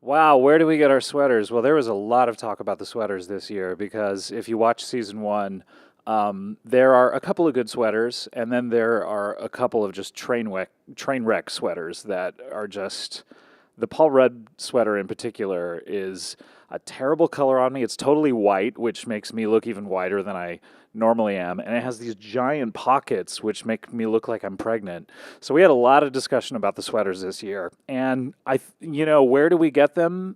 Wow, where do we get our sweaters? Well, there was a lot of talk about the sweaters this year because if you watch season one, there are a couple of good sweaters, and then there are a couple of just train wreck sweaters that are just. The Paul Rudd sweater in particular is a terrible color on me. It's totally white, which makes me look even whiter than I normally am, and it has these giant pockets, which make me look like I'm pregnant. So we had a lot of discussion about the sweaters this year, and where do we get them?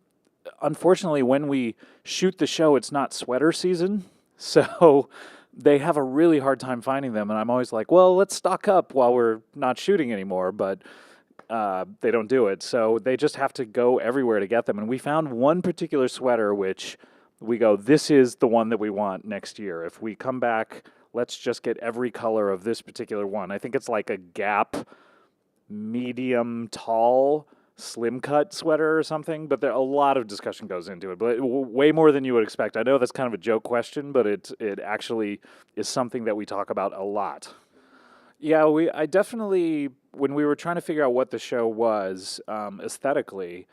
Unfortunately, when we shoot the show, it's not sweater season, so they have a really hard time finding them. And I'm always like, well, let's stock up while we're not shooting anymore, but they don't do it. So they just have to go everywhere to get them. And we found one particular sweater which we go, this is the one that we want next year. If we come back, let's just get every color of this particular one. I think it's like a Gap medium tall slim cut sweater or something, but there a lot of discussion goes into it, but way more than you would expect. I know that's kind of a joke question, but it actually is something that we talk about a lot. Yeah, I definitely when we were trying to figure out what the show was aesthetically,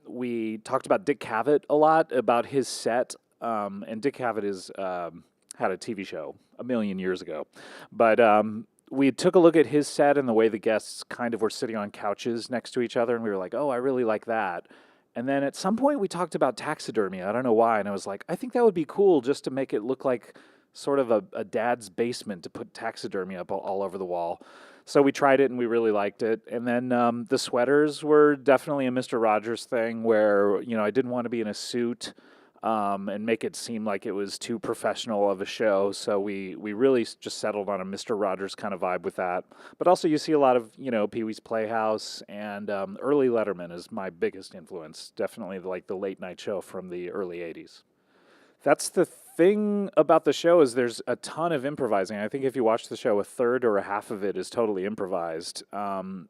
we talked about Dick Cavett a lot about his set, and Dick Cavett is had a TV show a million years ago, but we took a look at his set and the way the guests kind of were sitting on couches next to each other, and we were like, oh, I really like that. And then at some point we talked about taxidermy. I don't know why, and I was like, I think that would be cool just to make it look like sort of a dad's basement to put taxidermy up all over the wall. So we tried it and we really liked it. And then the sweaters were definitely a Mr. Rogers thing where, I didn't want to be in a suit and make it seem like it was too professional of a show. So we really just settled on a Mr. Rogers kind of vibe with that. But also you see a lot of, Pee Wee's Playhouse and early Letterman is my biggest influence. Definitely like the late night show from the early 80s. That's the thing about the show is there's a ton of improvising. I think if you watch the show, a third or a half of it is totally improvised. And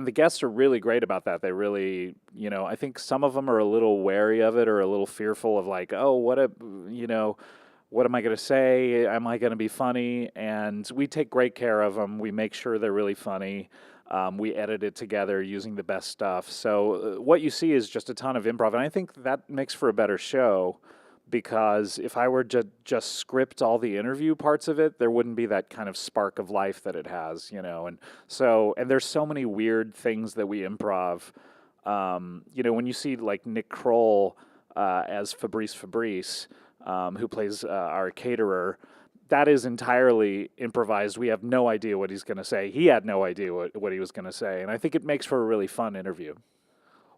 the guests are really great about that. They really, I think some of them are a little wary of it or a little fearful of like, oh, what am I going to say? Am I going to be funny? And we take great care of them. We make sure they're really funny. We edit it together using the best stuff. So what you see is just a ton of improv. And I think that makes for a better show because if I were to just script all the interview parts of it, there wouldn't be that kind of spark of life that it has, and there's so many weird things that we improv. When you see like Nick Kroll as Fabrice, who plays our caterer, that is entirely improvised. We have no idea what he's going to say. He had no idea what he was going to say, and I think it makes for a really fun interview.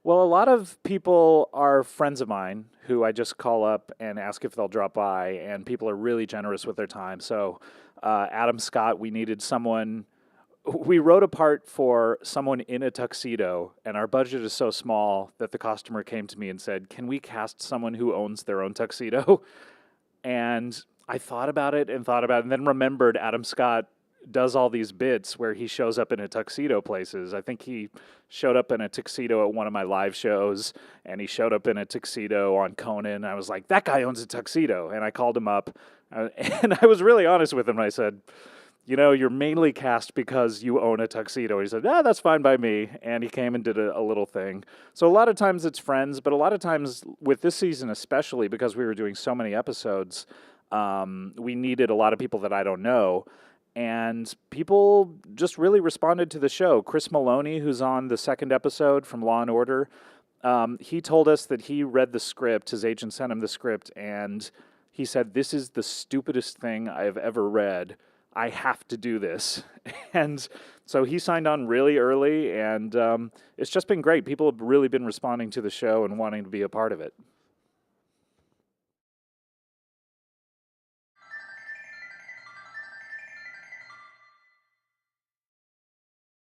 Well, a lot of people are friends of mine who I just call up and ask if they'll drop by, and people are really generous with their time. So, Adam Scott, we needed someone. We wrote a part for someone in a tuxedo, and our budget is so small that the customer came to me and said, "Can we cast someone who owns their own tuxedo?" And I thought about it, and then remembered Adam Scott does all these bits where he shows up in a tuxedo places. I think he showed up in a tuxedo at one of my live shows, and he showed up in a tuxedo on Conan. I was like, that guy owns a tuxedo. And I called him up, and I was really honest with him. I said, you're mainly cast because you own a tuxedo. He said, that's fine by me. And he came and did a little thing. So a lot of times it's friends, but a lot of times with this season especially, because we were doing so many episodes, we needed a lot of people that I don't know. And people just really responded to the show. Chris Maloney, who's on the second episode from Law and Order, he told us that he read the script. His agent sent him the script, and he said, "This is the stupidest thing I've ever read. I have to do this." And so he signed on really early, and it's just been great. People have really been responding to the show and wanting to be a part of it.